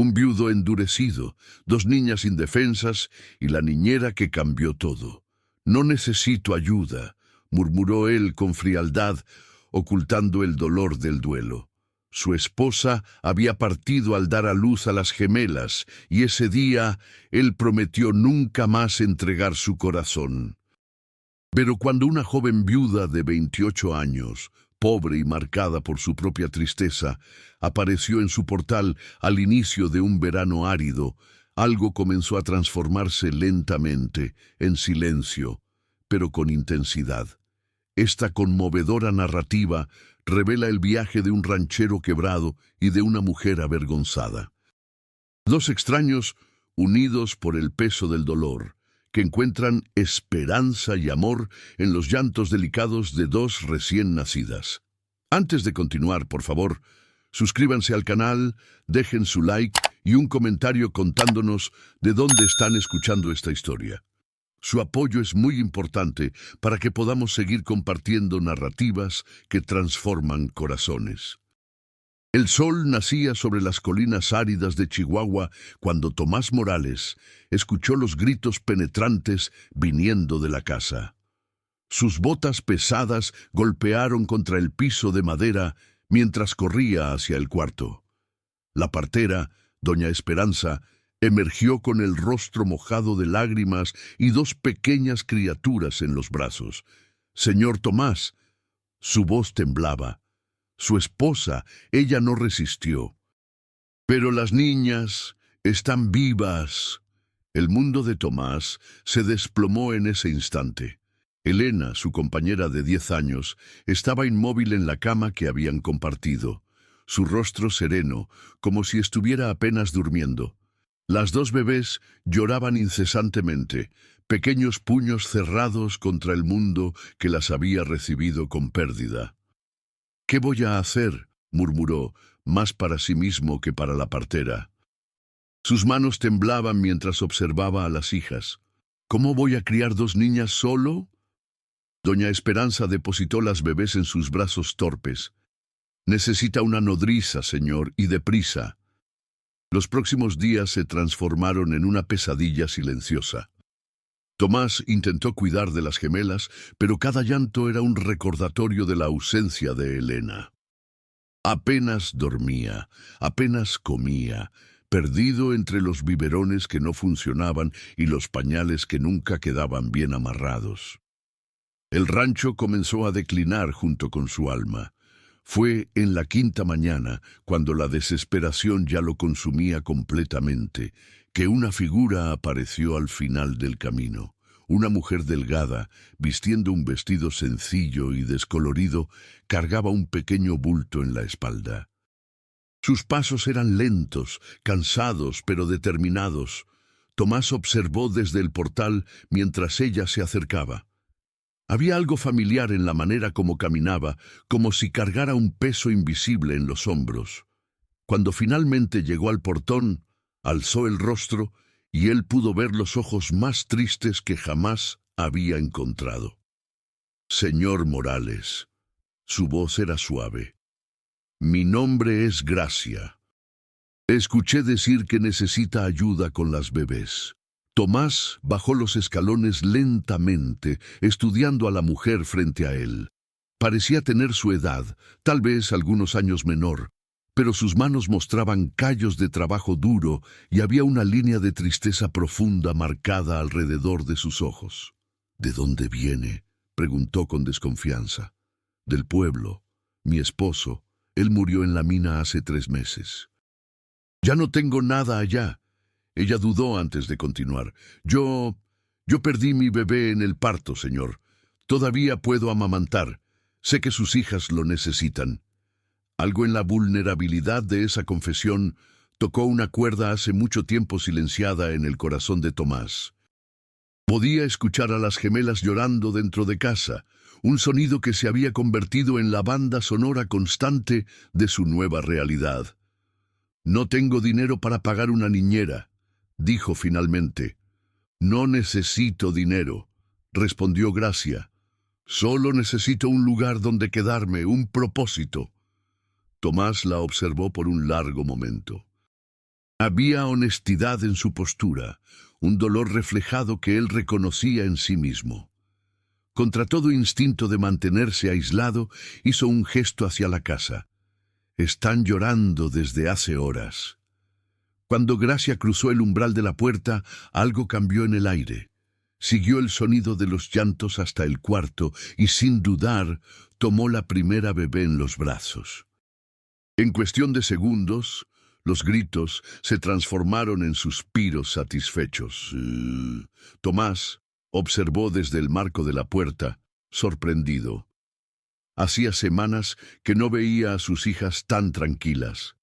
Un viudo endurecido, dos niñas indefensas y la niñera que cambió todo. «No necesito ayuda», murmuró él con frialdad, ocultando el dolor del duelo. Su esposa había partido al dar a luz a las gemelas, y ese día él prometió nunca más entregar su corazón. Pero cuando una joven viuda de 28 años, pobre y marcada por su propia tristeza, apareció en su portal al inicio de un verano árido, algo comenzó a transformarse lentamente, en silencio, pero con intensidad. Esta conmovedora narrativa revela el viaje de un ranchero quebrado y de una mujer avergonzada. Dos extraños unidos por el peso del dolor, que encuentran esperanza y amor en los llantos delicados de dos recién nacidas. Antes de continuar, por favor, suscríbanse al canal, dejen su like y un comentario contándonos de dónde están escuchando esta historia. Su apoyo es muy importante para que podamos seguir compartiendo narrativas que transforman corazones. El sol nacía sobre las colinas áridas de Chihuahua cuando Tomás Morales escuchó los gritos penetrantes viniendo de la casa. Sus botas pesadas golpearon contra el piso de madera mientras corría hacia el cuarto. La partera, doña Esperanza, emergió con el rostro mojado de lágrimas y dos pequeñas criaturas en los brazos. «Señor Tomás», su voz temblaba. Su esposa, ella no resistió. «Pero las niñas están vivas». El mundo de Tomás se desplomó en ese instante. Elena, su compañera de 10 años, estaba inmóvil en la cama que habían compartido, su rostro sereno, como si estuviera apenas durmiendo. Las dos bebés lloraban incesantemente, pequeños puños cerrados contra el mundo que las había recibido con pérdida. «¿Qué voy a hacer?», murmuró, más para sí mismo que para la partera. Sus manos temblaban mientras observaba a las hijas. «¿Cómo voy a criar dos niñas solo?». Doña Esperanza depositó las bebés en sus brazos torpes. «Necesita una nodriza, señor, y deprisa». Los próximos días se transformaron en una pesadilla silenciosa. Tomás intentó cuidar de las gemelas, pero cada llanto era un recordatorio de la ausencia de Elena. Apenas dormía, apenas comía, perdido entre los biberones que no funcionaban y los pañales que nunca quedaban bien amarrados. El rancho comenzó a declinar junto con su alma. Fue en la 5ª mañana, cuando la desesperación ya lo consumía completamente, que una figura apareció al final del camino. Una mujer delgada, vistiendo un vestido sencillo y descolorido, cargaba un pequeño bulto en la espalda. Sus pasos eran lentos, cansados pero determinados. Tomás observó desde el portal mientras ella se acercaba. Había algo familiar en la manera como caminaba, como si cargara un peso invisible en los hombros. Cuando finalmente llegó al portón, alzó el rostro y él pudo ver los ojos más tristes que jamás había encontrado. «Señor Morales», su voz era suave. «Mi nombre es Gracia. Escuché decir que necesita ayuda con las bebés». Tomás bajó los escalones lentamente, estudiando a la mujer frente a él. Parecía tener su edad, tal vez algunos años menor, pero sus manos mostraban callos de trabajo duro y había una línea de tristeza profunda marcada alrededor de sus ojos. «¿De dónde viene?», preguntó con desconfianza. «Del pueblo. Mi esposo. Él murió en la mina hace 3 meses». «Ya no tengo nada allá». Ella dudó antes de continuar. Yo perdí mi bebé en el parto, señor. Todavía puedo amamantar. Sé que sus hijas lo necesitan». Algo en la vulnerabilidad de esa confesión tocó una cuerda hace mucho tiempo silenciada en el corazón de Tomás. Podía escuchar a las gemelas llorando dentro de casa, un sonido que se había convertido en la banda sonora constante de su nueva realidad. «No tengo dinero para pagar una niñera», dijo finalmente. «No necesito dinero», respondió Gracia. «Solo necesito un lugar donde quedarme, un propósito». Tomás la observó por un largo momento. Había honestidad en su postura, un dolor reflejado que él reconocía en sí mismo. Contra todo instinto de mantenerse aislado, hizo un gesto hacia la casa. Están llorando desde hace horas. Cuando Gracia cruzó el umbral de la puerta, algo cambió en el aire. Siguió el sonido de los llantos hasta el cuarto y, sin dudar, tomó la primera bebé en los brazos. En cuestión de segundos, los gritos se transformaron en suspiros satisfechos. Tomás observó desde el marco de la puerta, sorprendido. Hacía semanas que no veía a sus hijas tan tranquilas.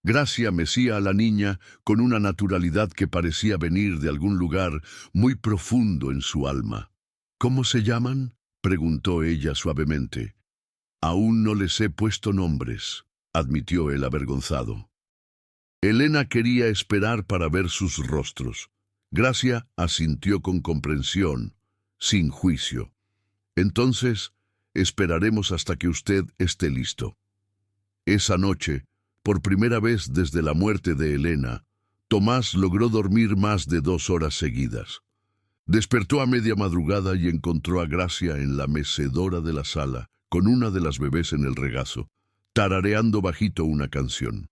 Gracia mecía a la niña con una naturalidad que parecía venir de algún lugar muy profundo en su alma. «¿Cómo se llaman?», preguntó ella suavemente. «Aún no les he puesto nombres», admitió él avergonzado. Elena quería esperar para ver sus rostros. Gracia asintió con comprensión, sin juicio. «Entonces, esperaremos hasta que usted esté listo». Esa noche, por primera vez desde la muerte de Elena, Tomás logró dormir más de 2 horas seguidas. Despertó a media madrugada y encontró a Gracia en la mecedora de la sala, con una de las bebés en el regazo, tarareando bajito una canción.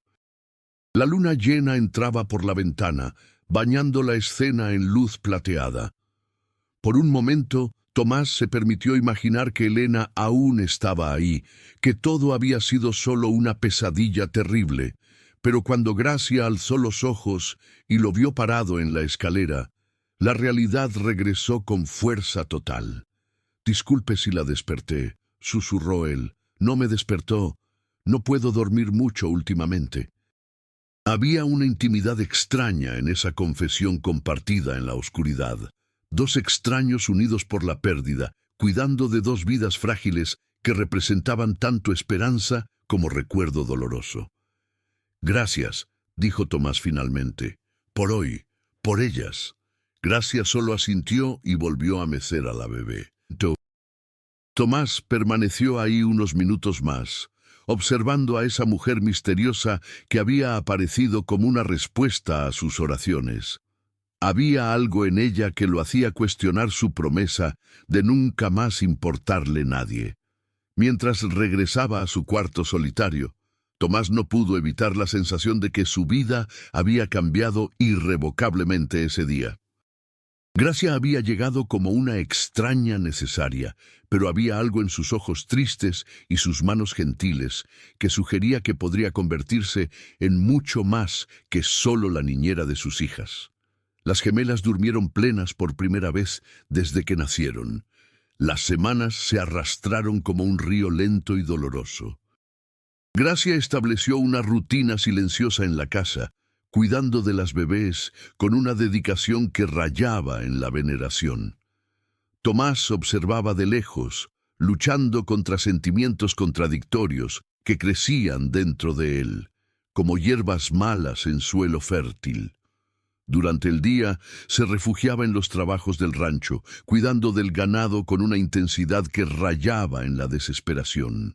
La luna llena entraba por la ventana, bañando la escena en luz plateada. Por un momento, Tomás se permitió imaginar que Elena aún estaba ahí, que todo había sido solo una pesadilla terrible, pero cuando Gracia alzó los ojos y lo vio parado en la escalera, la realidad regresó con fuerza total. «Disculpe si la desperté», susurró él. «No me despertó. No puedo dormir mucho últimamente». Había una intimidad extraña en esa confesión compartida en la oscuridad. 2 extraños unidos por la pérdida, cuidando de 2 vidas frágiles que representaban tanto esperanza como recuerdo doloroso. «Gracias», dijo Tomás finalmente, «por hoy, por ellas». Gracia solo asintió y volvió a mecer a la bebé. Tomás permaneció ahí unos minutos más, observando a esa mujer misteriosa que había aparecido como una respuesta a sus oraciones. Había algo en ella que lo hacía cuestionar su promesa de nunca más importarle nadie. Mientras regresaba a su cuarto solitario, Tomás no pudo evitar la sensación de que su vida había cambiado irrevocablemente ese día. Gracia había llegado como una extraña necesaria, pero había algo en sus ojos tristes y sus manos gentiles que sugería que podría convertirse en mucho más que solo la niñera de sus hijas. Las gemelas durmieron plenas por primera vez desde que nacieron. Las semanas se arrastraron como un río lento y doloroso. Gracia estableció una rutina silenciosa en la casa, cuidando de las bebés con una dedicación que rayaba en la veneración. Tomás observaba de lejos, luchando contra sentimientos contradictorios que crecían dentro de él, como hierbas malas en suelo fértil. Durante el día se refugiaba en los trabajos del rancho, cuidando del ganado con una intensidad que rayaba en la desesperación.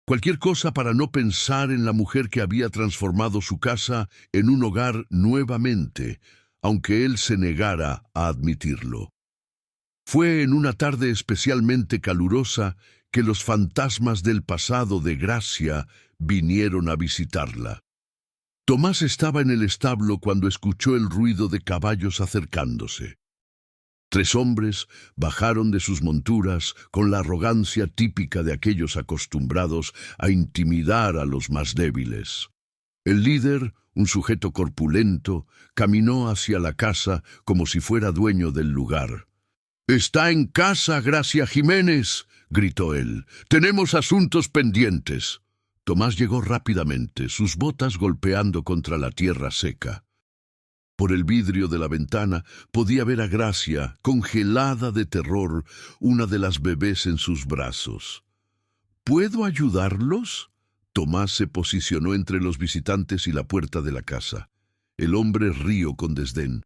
Cualquier cosa para no pensar en la mujer que había transformado su casa en un hogar nuevamente, aunque él se negara a admitirlo. Fue en una tarde especialmente calurosa que los fantasmas del pasado de Gracia vinieron a visitarla. Tomás estaba en el establo cuando escuchó el ruido de caballos acercándose. 3 hombres bajaron de sus monturas con la arrogancia típica de aquellos acostumbrados a intimidar a los más débiles. El líder, un sujeto corpulento, caminó hacia la casa como si fuera dueño del lugar. «¡Está en casa, Gracia Jiménez!», gritó él. «Tenemos asuntos pendientes». Tomás llegó rápidamente, sus botas golpeando contra la tierra seca. Por el vidrio de la ventana podía ver a Gracia, congelada de terror, una de las bebés en sus brazos. «¿Puedo ayudarlos?». Tomás se posicionó entre los visitantes y la puerta de la casa. El hombre rió con desdén.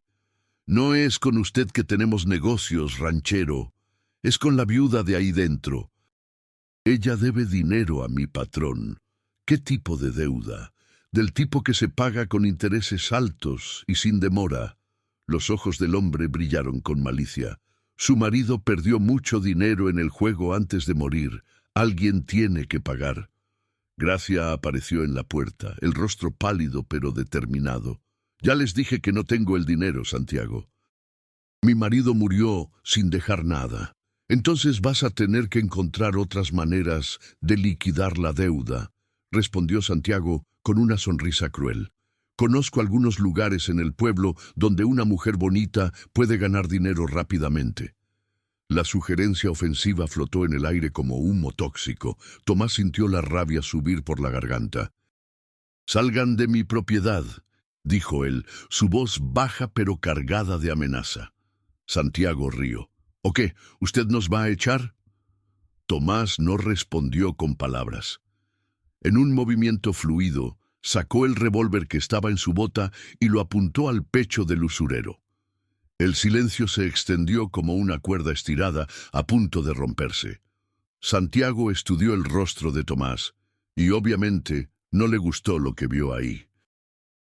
«No es con usted que tenemos negocios, ranchero. Es con la viuda de ahí dentro. Ella debe dinero a mi patrón». «¿Qué tipo de deuda?». del tipo que se paga con intereses altos y sin demora. Los ojos del hombre brillaron con malicia. Su marido perdió mucho dinero en el juego antes de morir. Alguien tiene que pagar. Gracia apareció en la puerta, el rostro pálido pero determinado. Ya les dije que no tengo el dinero, Santiago. Mi marido murió sin dejar nada. Entonces vas a tener que encontrar otras maneras de liquidar la deuda, respondió Santiago con una sonrisa cruel. Conozco algunos lugares en el pueblo donde una mujer bonita puede ganar dinero rápidamente. La sugerencia ofensiva flotó en el aire como humo tóxico. Tomás sintió la rabia subir por la garganta. «Salgan de mi propiedad», dijo él, su voz baja pero cargada de amenaza. Santiago rió. «¿O qué? ¿Usted nos va a echar?» Tomás no respondió con palabras. En un movimiento fluido, sacó el revólver que estaba en su bota y lo apuntó al pecho del usurero. El silencio se extendió como una cuerda estirada a punto de romperse. Santiago estudió el rostro de Tomás y obviamente no le gustó lo que vio ahí.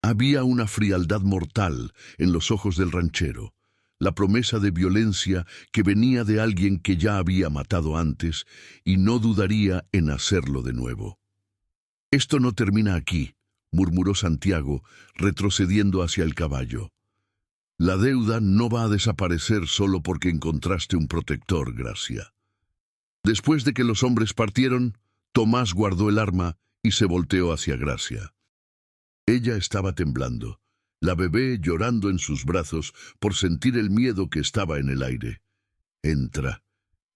Había una frialdad mortal en los ojos del ranchero, la promesa de violencia que venía de alguien que ya había matado antes y no dudaría en hacerlo de nuevo. «Esto no termina aquí», murmuró Santiago, retrocediendo hacia el caballo. «La deuda no va a desaparecer solo porque encontraste un protector, Gracia». Después de que los hombres partieron, Tomás guardó el arma y se volteó hacia Gracia. Ella estaba temblando, la bebé llorando en sus brazos por sentir el miedo que estaba en el aire. «Entra»,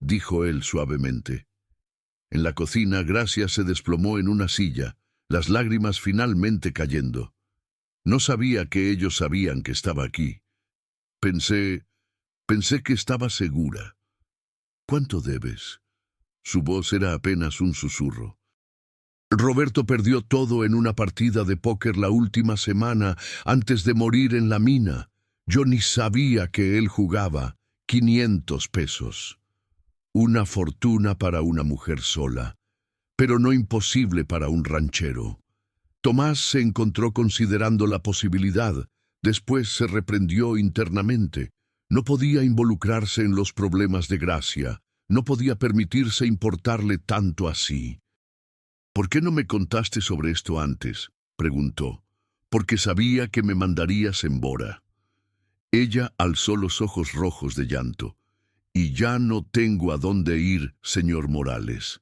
dijo él suavemente. En la cocina, Gracia se desplomó en una silla, las lágrimas finalmente cayendo. No sabía que ellos sabían que estaba aquí. Pensé que estaba segura. «¿Cuánto debes?» Su voz era apenas un susurro. «Roberto perdió todo en una partida de póker la última semana antes de morir en la mina. Yo ni sabía que él jugaba. 500 pesos. Una fortuna para una mujer sola, pero no imposible para un ranchero». Tomás se encontró considerando la posibilidad. Después se reprendió internamente. No podía involucrarse en los problemas de Gracia. No podía permitirse importarle tanto así. «¿Por qué no me contaste sobre esto antes?», preguntó. «Porque sabía que me mandarías embora». Ella alzó los ojos rojos de llanto. «Y ya no tengo a dónde ir, señor Morales.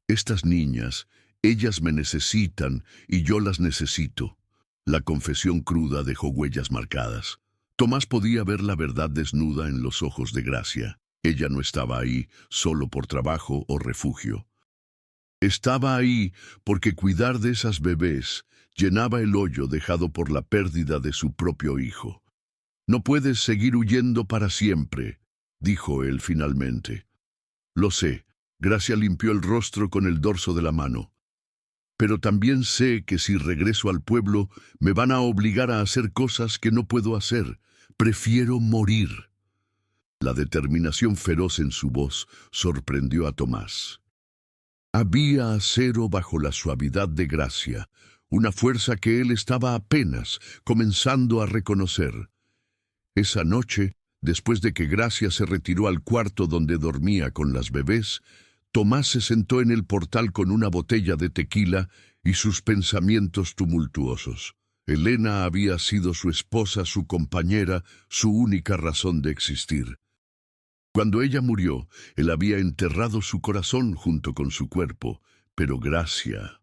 Estas niñas, ellas me necesitan y yo las necesito». La confesión cruda dejó huellas marcadas. Tomás podía ver la verdad desnuda en los ojos de Gracia. Ella no estaba ahí solo por trabajo o refugio. Estaba ahí porque cuidar de esas bebés llenaba el hoyo dejado por la pérdida de su propio hijo. «No puedes seguir huyendo para siempre», dijo él finalmente. «Lo sé», Gracia limpió el rostro con el dorso de la mano. «Pero también sé que si regreso al pueblo me van a obligar a hacer cosas que no puedo hacer. Prefiero morir». La determinación feroz en su voz sorprendió a Tomás. Había acero bajo la suavidad de Gracia, una fuerza que él estaba apenas comenzando a reconocer. Esa noche, después de que Gracia se retiró al cuarto donde dormía con las bebés, Tomás se sentó en el portal con una botella de tequila y sus pensamientos tumultuosos. Elena había sido su esposa, su compañera, su única razón de existir. Cuando ella murió, él había enterrado su corazón junto con su cuerpo, pero Gracia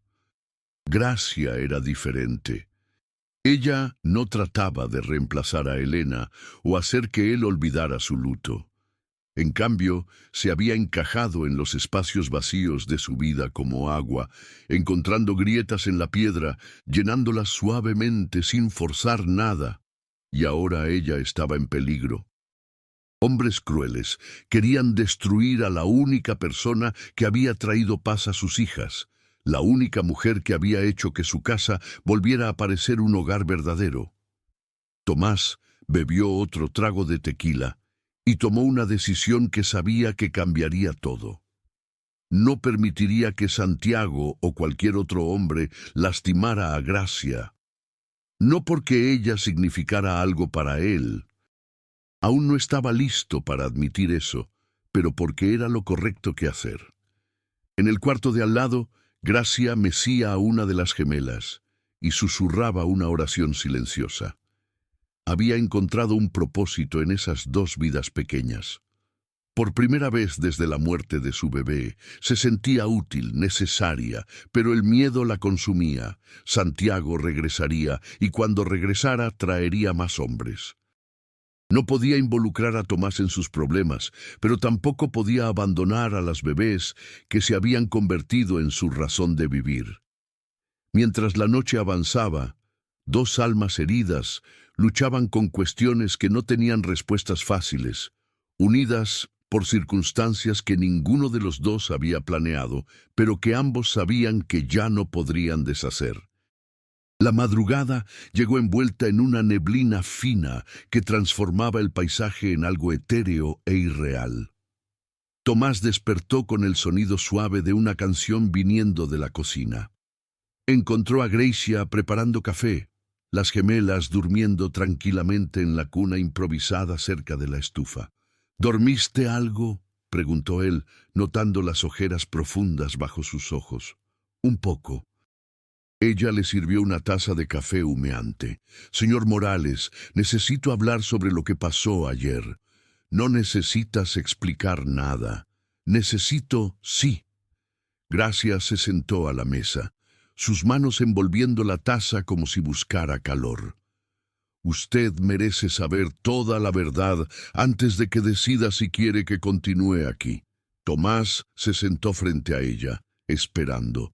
era diferente. Ella no trataba de reemplazar a Elena o hacer que él olvidara su luto. En cambio, se había encajado en los espacios vacíos de su vida como agua, encontrando grietas en la piedra, llenándolas suavemente sin forzar nada. Y ahora ella estaba en peligro. Hombres crueles querían destruir a la única persona que había traído paz a sus hijas, la única mujer que había hecho que su casa volviera a parecer un hogar verdadero. Tomás bebió otro trago de tequila y tomó una decisión que sabía que cambiaría todo. No permitiría que Santiago o cualquier otro hombre lastimara a Gracia. No porque ella significara algo para él. Aún no estaba listo para admitir eso, pero porque era lo correcto que hacer. En el cuarto de al lado, Gracia mecía a una de las gemelas y susurraba una oración silenciosa. Había encontrado un propósito en esas dos vidas pequeñas. Por primera vez desde la muerte de su bebé, se sentía útil, necesaria, pero el miedo la consumía. Santiago regresaría, y cuando regresara traería más hombres. No podía involucrar a Tomás en sus problemas, pero tampoco podía abandonar a las bebés que se habían convertido en su razón de vivir. Mientras la noche avanzaba, dos almas heridas luchaban con cuestiones que no tenían respuestas fáciles, unidas por circunstancias que ninguno de los dos había planeado, pero que ambos sabían que ya no podrían deshacer. La madrugada llegó envuelta en una neblina fina que transformaba el paisaje en algo etéreo e irreal. Tomás despertó con el sonido suave de una canción viniendo de la cocina. Encontró a Gracia preparando café, las gemelas durmiendo tranquilamente en la cuna improvisada cerca de la estufa. ¿Dormiste algo?, preguntó él, notando las ojeras profundas bajo sus ojos. Un poco. Ella le sirvió una taza de café humeante. Señor Morales, necesito hablar sobre lo que pasó ayer. No necesitas explicar nada. Necesito, sí. Gracia se sentó a la mesa, sus manos envolviendo la taza como si buscara calor. Usted merece saber toda la verdad antes de que decida si quiere que continúe aquí. Tomás se sentó frente a ella, esperando.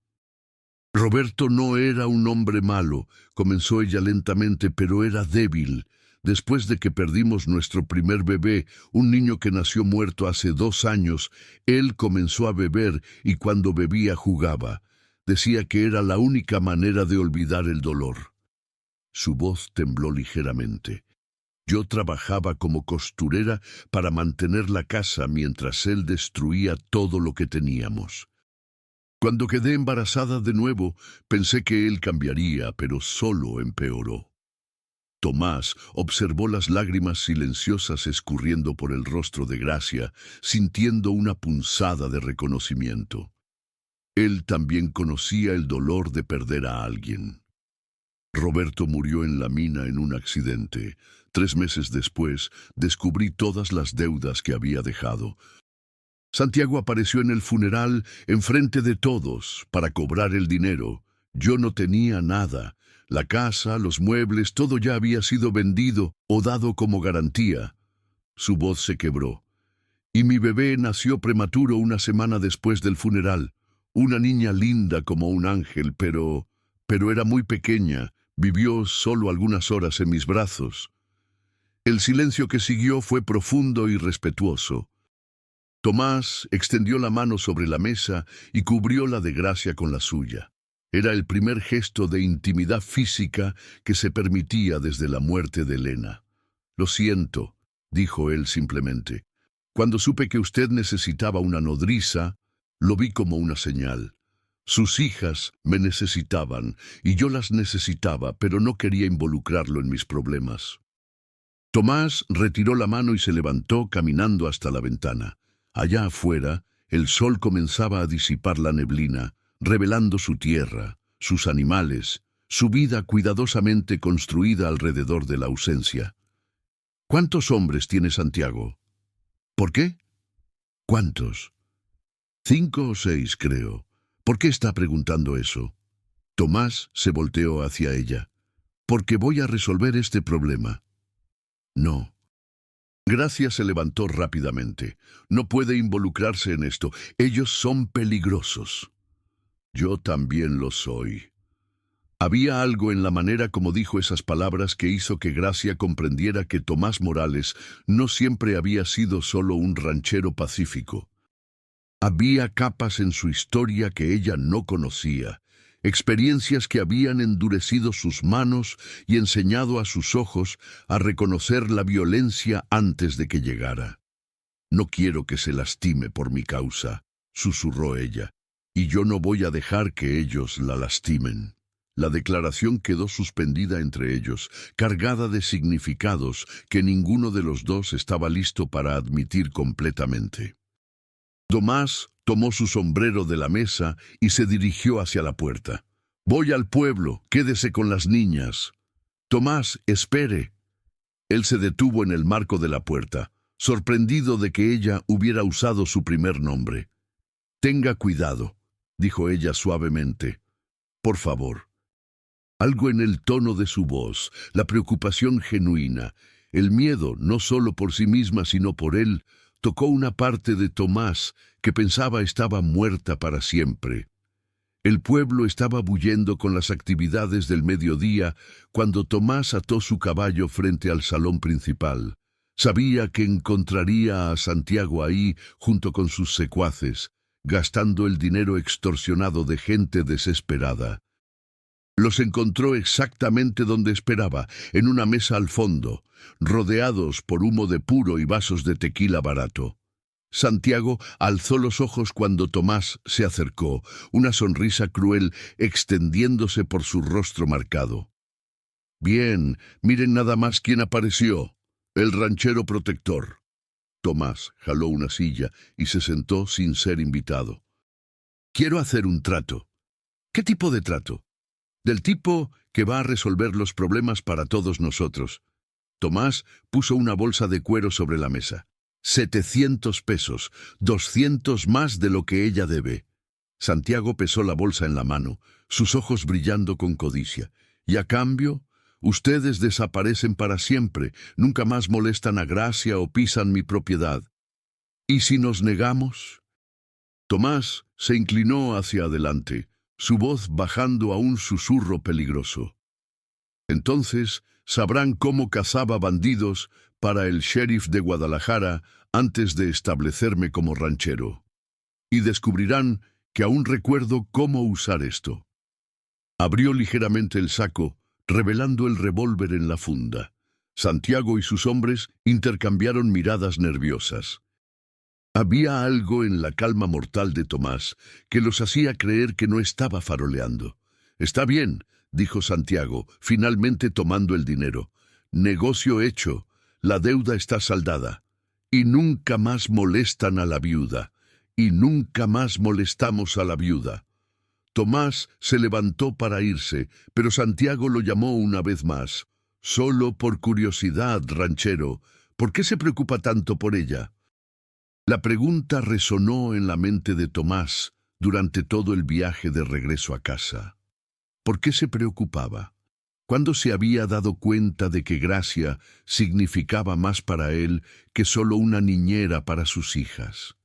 Roberto no era un hombre malo, comenzó ella lentamente, pero era débil. Después de que perdimos nuestro primer bebé, un niño que nació muerto hace 2 años, él comenzó a beber y cuando bebía jugaba. Decía que era la única manera de olvidar el dolor. Su voz tembló ligeramente. Yo trabajaba como costurera para mantener la casa mientras él destruía todo lo que teníamos. Cuando quedé embarazada de nuevo, pensé que él cambiaría, pero solo empeoró. Tomás observó las lágrimas silenciosas escurriendo por el rostro de Gracia, sintiendo una punzada de reconocimiento. Él también conocía el dolor de perder a alguien. Roberto murió en la mina en un accidente. 3 meses después, descubrí todas las deudas que había dejado. Santiago apareció en el funeral enfrente de todos para cobrar el dinero. Yo no tenía nada. La casa, los muebles, todo ya había sido vendido o dado como garantía. Su voz se quebró. Y mi bebé nació prematuro una semana después del funeral. Una niña linda como un ángel, pero era muy pequeña. Vivió solo algunas horas en mis brazos. El silencio que siguió fue profundo y respetuoso. Tomás extendió la mano sobre la mesa y cubrió la de Gracia con la suya. Era el primer gesto de intimidad física que se permitía desde la muerte de Elena. Lo siento, dijo él simplemente. Cuando supe que usted necesitaba una nodriza, lo vi como una señal. Sus hijas me necesitaban y yo las necesitaba, pero no quería involucrarlo en mis problemas. Tomás retiró la mano y se levantó caminando hasta la ventana. Allá afuera, el sol comenzaba a disipar la neblina, revelando su tierra, sus animales, su vida cuidadosamente construida alrededor de la ausencia. ¿Cuántos hombres tiene Santiago? ¿Por qué? ¿Cuántos? 5 o 6, creo. ¿Por qué está preguntando eso? Tomás se volteó hacia ella. Porque voy a resolver este problema. No. Gracia se levantó rápidamente. No puede involucrarse en esto. Ellos son peligrosos. Yo también lo soy. Había algo en la manera como dijo esas palabras que hizo que Gracia comprendiera que Tomás Morales no siempre había sido solo un ranchero pacífico. Había capas en su historia que ella no conocía, experiencias que habían endurecido sus manos y enseñado a sus ojos a reconocer la violencia antes de que llegara. No quiero que se lastime por mi causa. susurró ella, y yo no voy a dejar que ellos la lastimen. La declaración quedó suspendida entre ellos, cargada de significados que ninguno de los dos estaba listo para admitir completamente. Tomás tomó su sombrero de la mesa y se dirigió hacia la puerta. «Voy al pueblo, quédese con las niñas». «Tomás, espere». Él se detuvo en el marco de la puerta, sorprendido de que ella hubiera usado su primer nombre. «Tenga cuidado», dijo ella suavemente. «Por favor». Algo en el tono de su voz, la preocupación genuina, el miedo no solo por sí misma sino por él, tocó una parte de Tomás que pensaba estaba muerta para siempre. El pueblo estaba bullendo con las actividades del mediodía cuando Tomás ató su caballo frente al salón principal. Sabía que encontraría a Santiago ahí junto con sus secuaces, gastando el dinero extorsionado de gente desesperada. Los encontró exactamente donde esperaba, en una mesa al fondo, rodeados por humo de puro y vasos de tequila barato. Santiago alzó los ojos cuando Tomás se acercó, una sonrisa cruel extendiéndose por su rostro marcado. «Bien, miren nada más quién apareció, el ranchero protector». Tomás jaló una silla y se sentó sin ser invitado. «Quiero hacer un trato». «¿Qué tipo de trato?» «Del tipo que va a resolver los problemas para todos nosotros». Tomás puso una bolsa de cuero sobre la mesa. 700 pesos, 200 más de lo que ella debe. Santiago pesó la bolsa en la mano, sus ojos brillando con codicia. «Y a cambio, ustedes desaparecen para siempre, nunca más molestan a Gracia o pisan mi propiedad». «¿Y si nos negamos?» Tomás se inclinó hacia adelante, su voz bajando a un susurro peligroso. «Entonces sabrán cómo cazaba bandidos para el sheriff de Guadalajara antes de establecerme como ranchero. Y descubrirán que aún recuerdo cómo usar esto». Abrió ligeramente el saco, revelando el revólver en la funda. Santiago y sus hombres intercambiaron miradas nerviosas. Había algo en la calma mortal de Tomás que los hacía creer que no estaba faroleando. «Está bien», dijo Santiago, finalmente tomando el dinero. «Negocio hecho, la deuda está saldada. Y nunca más molestan a la viuda. Y nunca más molestamos a la viuda». Tomás se levantó para irse, pero Santiago lo llamó una vez más. «Solo por curiosidad, ranchero, ¿por qué se preocupa tanto por ella?» La pregunta resonó en la mente de Tomás durante todo el viaje de regreso a casa. ¿Por qué se preocupaba? ¿Cuándo se había dado cuenta de que Gracia significaba más para él que solo una niñera para sus hijas?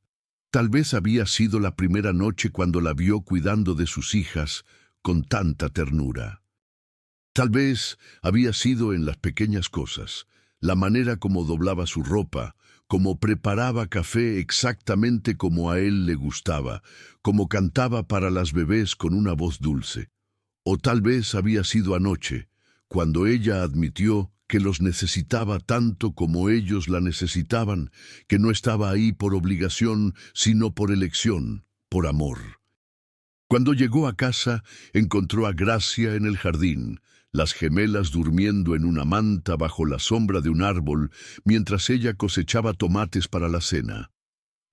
Tal vez había sido la primera noche cuando la vio cuidando de sus hijas con tanta ternura. Tal vez había sido en las pequeñas cosas, la manera como doblaba su ropa, como preparaba café exactamente como a él le gustaba, como cantaba para las bebés con una voz dulce. O tal vez había sido anoche, cuando ella admitió que los necesitaba tanto como ellos la necesitaban, que no estaba ahí por obligación, sino por elección, por amor. Cuando llegó a casa, encontró a Gracia en el jardín, las gemelas durmiendo en una manta bajo la sombra de un árbol, mientras ella cosechaba tomates para la cena.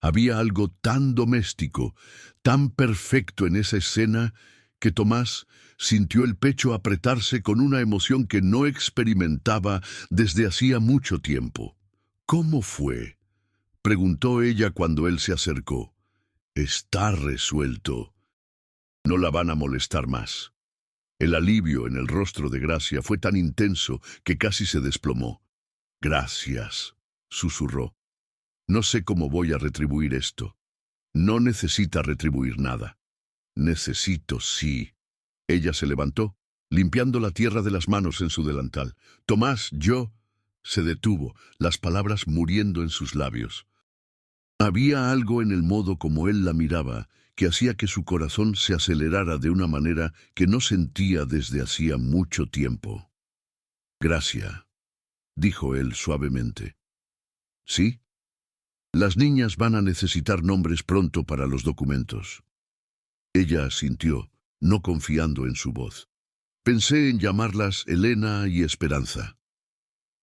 Había algo tan doméstico, tan perfecto en esa escena, que Tomás sintió el pecho apretarse con una emoción que no experimentaba desde hacía mucho tiempo. «¿Cómo fue?», preguntó ella cuando él se acercó. «Está resuelto. No la van a molestar más». El alivio en el rostro de Gracia fue tan intenso que casi se desplomó. «Gracias», susurró. «No sé cómo voy a retribuir esto». «No necesita retribuir nada». «Necesito, sí». Ella se levantó, limpiando la tierra de las manos en su delantal. «Tomás, yo...» Se detuvo, las palabras muriendo en sus labios. Había algo en el modo como él la miraba que hacía que su corazón se acelerara de una manera que no sentía desde hacía mucho tiempo. «Gracia», dijo él suavemente. «¿Sí?». Las niñas van a necesitar nombres pronto para los documentos. Ella asintió, no confiando en su voz. Pensé en llamarlas Elena y Esperanza.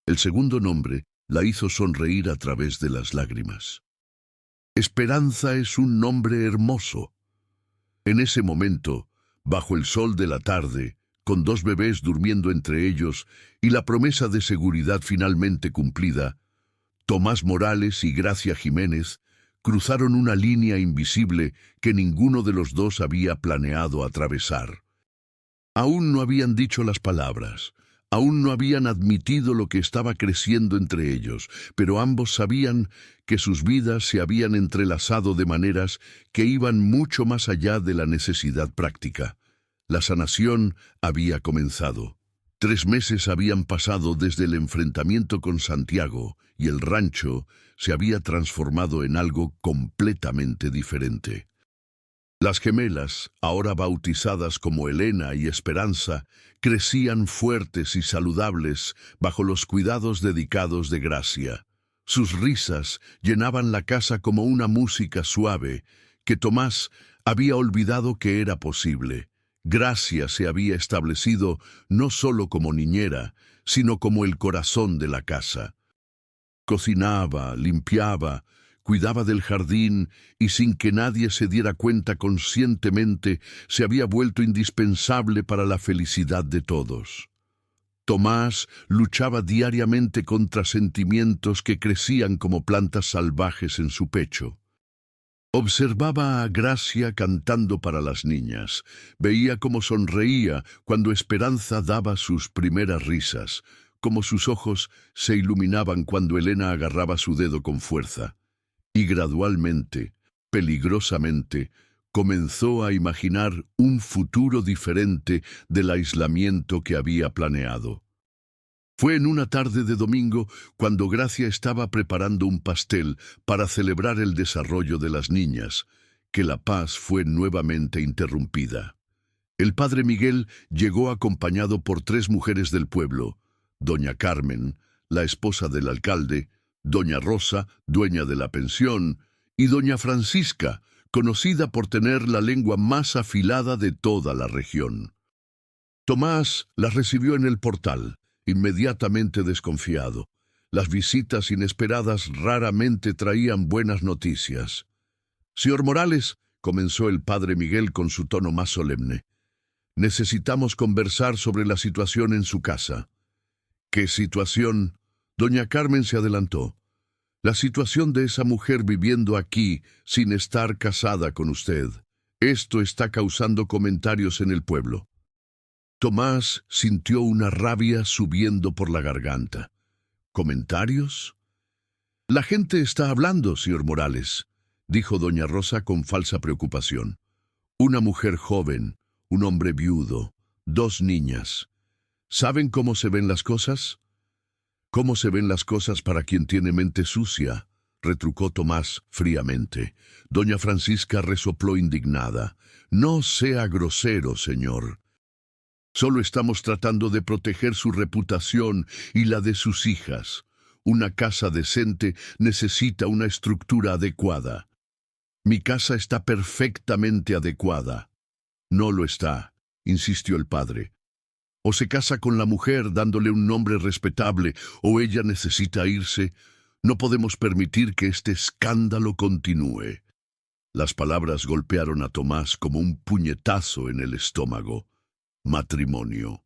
El segundo nombre la hizo sonreír a través de las lágrimas. Esperanza es un nombre hermoso. En ese momento, bajo el sol de la tarde, con dos bebés durmiendo entre ellos y la promesa de seguridad finalmente cumplida, Tomás Morales y Gracia Jiménez cruzaron una línea invisible que ninguno de los dos había planeado atravesar. Aún no habían dicho las palabras, aún no habían admitido lo que estaba creciendo entre ellos, pero ambos sabían que sus vidas se habían entrelazado de maneras que iban mucho más allá de la necesidad práctica. La sanación había comenzado. 3 meses habían pasado desde el enfrentamiento con Santiago y el rancho se había transformado en algo completamente diferente. Las gemelas, ahora bautizadas como Elena y Esperanza, crecían fuertes y saludables bajo los cuidados dedicados de Gracia. Sus risas llenaban la casa como una música suave que Tomás había olvidado que era posible. Gracia se había establecido no solo como niñera, sino como el corazón de la casa. Cocinaba, limpiaba, cuidaba del jardín y sin que nadie se diera cuenta conscientemente se había vuelto indispensable para la felicidad de todos. Tomás luchaba diariamente contra sentimientos que crecían como plantas salvajes en su pecho. Observaba a Gracia cantando para las niñas, veía cómo sonreía cuando Esperanza daba sus primeras risas, cómo sus ojos se iluminaban cuando Elena agarraba su dedo con fuerza. Y gradualmente, peligrosamente, comenzó a imaginar un futuro diferente del aislamiento que había planeado. Fue en una tarde de domingo cuando Gracia estaba preparando un pastel para celebrar el desarrollo de las niñas, que la paz fue nuevamente interrumpida. El padre Miguel llegó acompañado por 3 mujeres del pueblo: doña Carmen, la esposa del alcalde, doña Rosa, dueña de la pensión, y doña Francisca, conocida por tener la lengua más afilada de toda la región. Tomás las recibió en el portal, inmediatamente desconfiado. Las visitas inesperadas raramente traían buenas noticias. «Señor Morales», comenzó el padre Miguel con su tono más solemne, «necesitamos conversar sobre la situación en su casa». «¿Qué situación?». Doña Carmen se adelantó. «La situación de esa mujer viviendo aquí sin estar casada con usted. Esto está causando comentarios en el pueblo». Tomás sintió una rabia subiendo por la garganta. ¿Comentarios? «La gente está hablando, señor Morales», dijo doña Rosa con falsa preocupación. «Una mujer joven, un hombre viudo, 2 niñas. ¿Saben cómo se ven las cosas?». «¿Cómo se ven las cosas para quien tiene mente sucia?», retrucó Tomás fríamente. Doña Francisca resopló indignada. «No sea grosero, señor. Solo estamos tratando de proteger su reputación y la de sus hijas. Una casa decente necesita una estructura adecuada. Mi casa está perfectamente adecuada». «No lo está», insistió el padre. «O se casa con la mujer dándole un nombre respetable, o ella necesita irse. No podemos permitir que este escándalo continúe». Las palabras golpearon a Tomás como un puñetazo en el estómago. Matrimonio.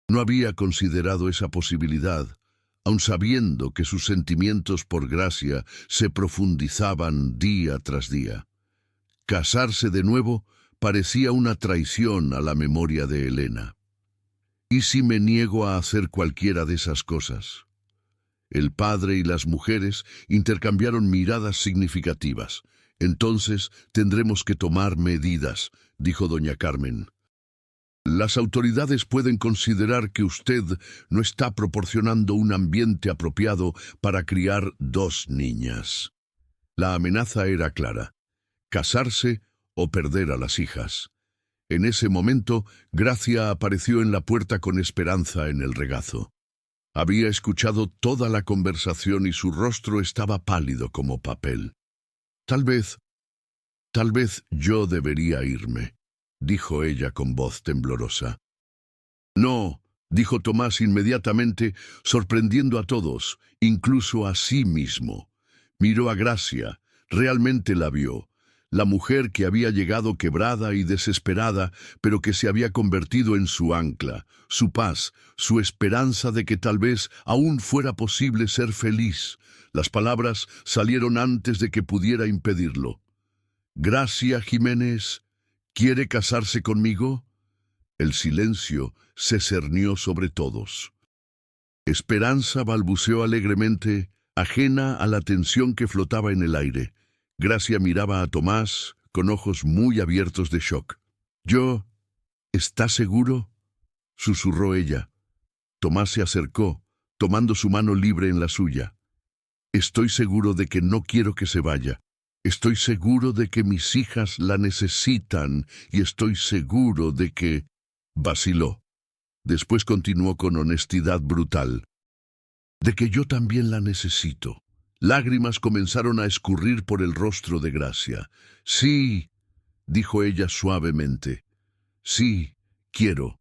No había considerado esa posibilidad, aun sabiendo que sus sentimientos por Gracia se profundizaban día tras día. Casarse de nuevo parecía una traición a la memoria de Elena. ¿Y si me niego a hacer cualquiera de esas cosas? El padre y las mujeres intercambiaron miradas significativas. «Entonces tendremos que tomar medidas», dijo doña Carmen. «Las autoridades pueden considerar que usted no está proporcionando un ambiente apropiado para criar 2 niñas». La amenaza era clara: casarse o perder a las hijas. En ese momento, Gracia apareció en la puerta con Esperanza en el regazo. Había escuchado toda la conversación y su rostro estaba pálido como papel. Tal vez yo debería irme, dijo ella con voz temblorosa. No, dijo Tomás inmediatamente, sorprendiendo a todos, incluso a sí mismo. Miró a Gracia, realmente la vio, la mujer que había llegado quebrada y desesperada, pero que se había convertido en su ancla, su paz, su esperanza de que tal vez aún fuera posible ser feliz. Las palabras salieron antes de que pudiera impedirlo. «Gracia Jiménez, ¿quiere casarse conmigo?» El silencio se cernió sobre todos. Esperanza balbuceó alegremente, ajena a la tensión que flotaba en el aire. Gracia miraba a Tomás con ojos muy abiertos de shock. «Yo, ¿estás seguro?», susurró ella. Tomás se acercó, tomando su mano libre en la suya. «Estoy seguro de que no quiero que se vaya. Estoy seguro de que mis hijas la necesitan y estoy seguro de que...» Vaciló. Después continuó con honestidad brutal. «De que yo también la necesito». Lágrimas comenzaron a escurrir por el rostro de Gracia. «Sí», dijo ella suavemente. «Sí, quiero».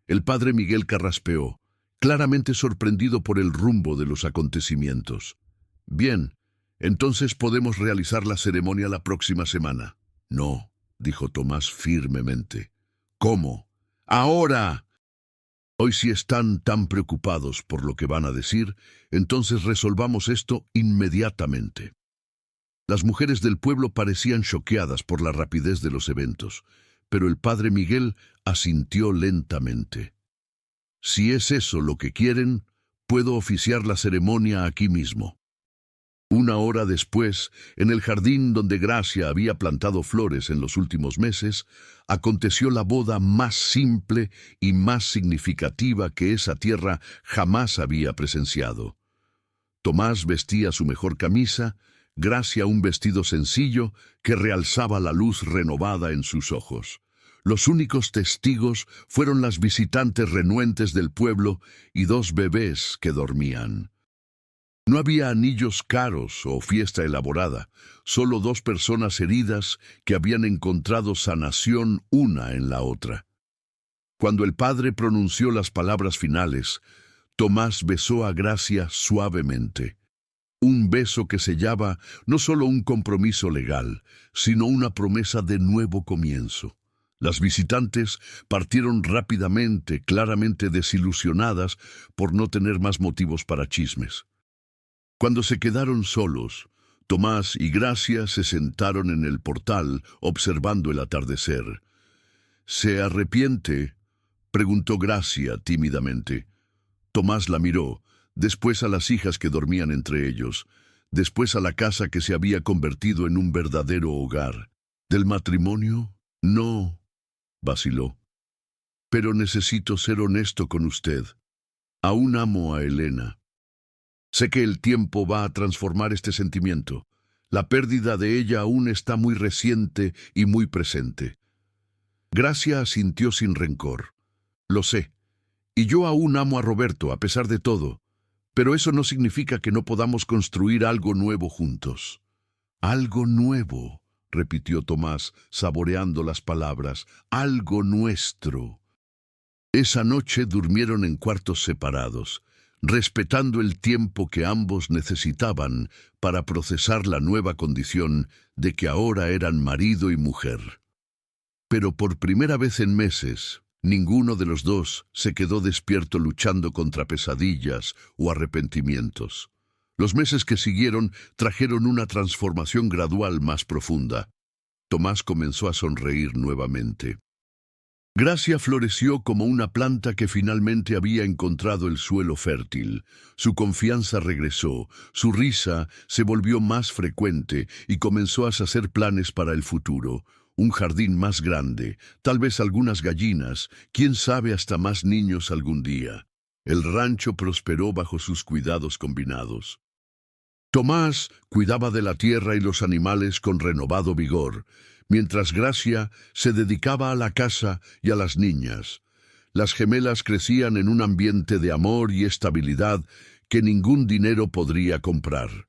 El padre Miguel carraspeó, claramente sorprendido por el rumbo de los acontecimientos. «Bien, entonces podemos realizar la ceremonia la próxima semana». «No», dijo Tomás firmemente. «¿Cómo? ¡Ahora!». «Hoy si están tan preocupados por lo que van a decir, entonces resolvamos esto inmediatamente». Las mujeres del pueblo parecían choqueadas por la rapidez de los eventos, pero el padre Miguel asintió lentamente. «Si es eso lo que quieren, puedo oficiar la ceremonia aquí mismo». Una hora después, en el jardín donde Gracia había plantado flores en los últimos meses, aconteció la boda más simple y más significativa que esa tierra jamás había presenciado. Tomás vestía su mejor camisa, Gracia un vestido sencillo que realzaba la luz renovada en sus ojos. Los únicos testigos fueron las visitantes renuentes del pueblo y dos bebés que dormían. No había anillos caros o fiesta elaborada, solo dos personas heridas que habían encontrado sanación una en la otra. Cuando el padre pronunció las palabras finales, Tomás besó a Gracia suavemente. Un beso que sellaba no solo un compromiso legal, sino una promesa de nuevo comienzo. Las visitantes partieron rápidamente, claramente desilusionadas por no tener más motivos para chismes. Cuando se quedaron solos, Tomás y Gracia se sentaron en el portal observando el atardecer. «¿Se arrepiente?», preguntó Gracia tímidamente. Tomás la miró, después a las hijas que dormían entre ellos, después a la casa que se había convertido en un verdadero hogar. «¿Del matrimonio? No», vaciló. «Pero necesito ser honesto con usted. Aún amo a Elena. Sé que el tiempo va a transformar este sentimiento. La pérdida de ella aún está muy reciente y muy presente». Gracia asintió sin rencor. «Lo sé. Y yo aún amo a Roberto, a pesar de todo. Pero eso no significa que no podamos construir algo nuevo juntos». «Algo nuevo», repitió Tomás, saboreando las palabras. «Algo nuestro». Esa noche durmieron en cuartos separados, respetando el tiempo que ambos necesitaban para procesar la nueva condición de que ahora eran marido y mujer. Pero por primera vez en meses, ninguno de los dos se quedó despierto luchando contra pesadillas o arrepentimientos. Los meses que siguieron trajeron una transformación gradual más profunda. Tomás comenzó a sonreír nuevamente. Gracia floreció como una planta que finalmente había encontrado el suelo fértil. Su confianza regresó, su risa se volvió más frecuente y comenzó a hacer planes para el futuro. Un jardín más grande, tal vez algunas gallinas, quién sabe hasta más niños algún día. El rancho prosperó bajo sus cuidados combinados. Tomás cuidaba de la tierra y los animales con renovado vigor, mientras Gracia se dedicaba a la casa y a las niñas. Las gemelas crecían en un ambiente de amor y estabilidad que ningún dinero podría comprar.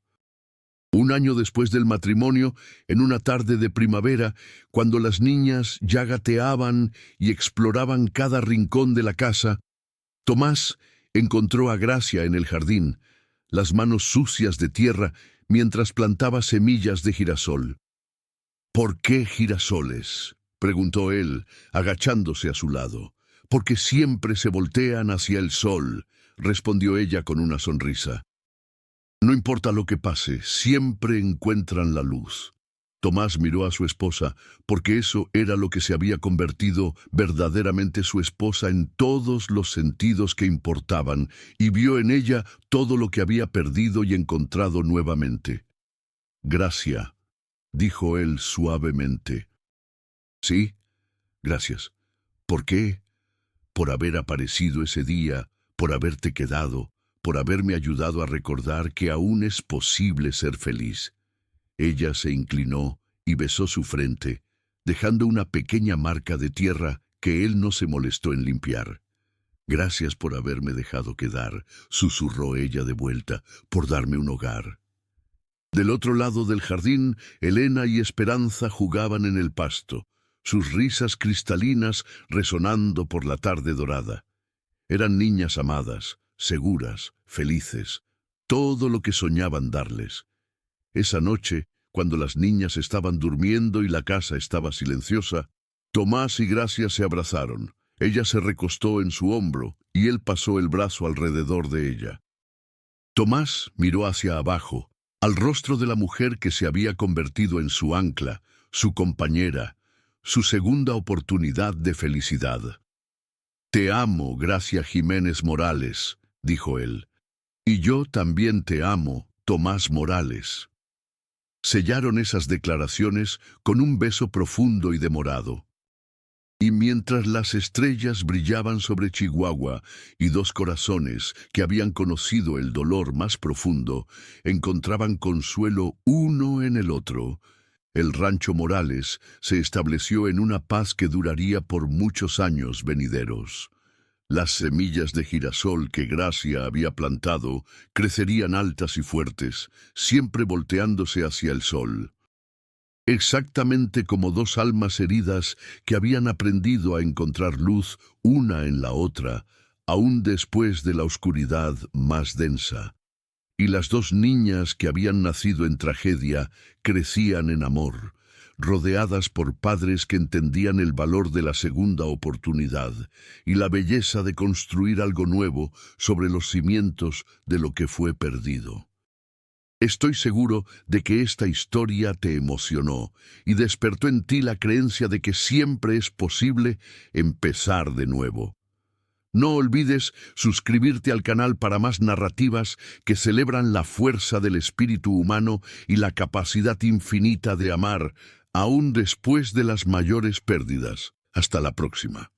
Un año después del matrimonio, en una tarde de primavera, cuando las niñas ya gateaban y exploraban cada rincón de la casa, Tomás encontró a Gracia en el jardín, las manos sucias de tierra mientras plantaba semillas de girasol. «¿Por qué girasoles?», preguntó él, agachándose a su lado. «Porque siempre se voltean hacia el sol», respondió ella con una sonrisa. «No importa lo que pase, siempre encuentran la luz». Tomás miró a su esposa, porque eso era lo que se había convertido verdaderamente su esposa en todos los sentidos que importaban, y vio en ella todo lo que había perdido y encontrado nuevamente. «Gracia», dijo él suavemente. «Sí, gracias. ¿Por qué? Por haber aparecido ese día, por haberte quedado, por haberme ayudado a recordar que aún es posible ser feliz». Ella se inclinó y besó su frente, dejando una pequeña marca de tierra que él no se molestó en limpiar. «Gracias por haberme dejado quedar», susurró ella de vuelta, «por darme un hogar». Del otro lado del jardín, Elena y Esperanza jugaban en el pasto, sus risas cristalinas resonando por la tarde dorada. Eran niñas amadas, seguras, felices, todo lo que soñaban darles. Esa noche, cuando las niñas estaban durmiendo y la casa estaba silenciosa, Tomás y Gracia se abrazaron. Ella se recostó en su hombro y él pasó el brazo alrededor de ella. Tomás miró hacia abajo, al rostro de la mujer que se había convertido en su ancla, su compañera, su segunda oportunidad de felicidad. «Te amo, Gracia Jiménez Morales», dijo él. «Y yo también te amo, Tomás Morales». Sellaron esas declaraciones con un beso profundo y demorado. Y mientras las estrellas brillaban sobre Chihuahua y dos corazones que habían conocido el dolor más profundo encontraban consuelo uno en el otro, el rancho Morales se estableció en una paz que duraría por muchos años venideros. Las semillas de girasol que Gracia había plantado crecerían altas y fuertes, siempre volteándose hacia el sol. Exactamente como dos almas heridas que habían aprendido a encontrar luz una en la otra, aún después de la oscuridad más densa. Y las dos niñas que habían nacido en tragedia crecían en amor, rodeadas por padres que entendían el valor de la segunda oportunidad y la belleza de construir algo nuevo sobre los cimientos de lo que fue perdido. Estoy seguro de que esta historia te emocionó y despertó en ti la creencia de que siempre es posible empezar de nuevo. No olvides suscribirte al canal para más narrativas que celebran la fuerza del espíritu humano y la capacidad infinita de amar, aún después de las mayores pérdidas. Hasta la próxima.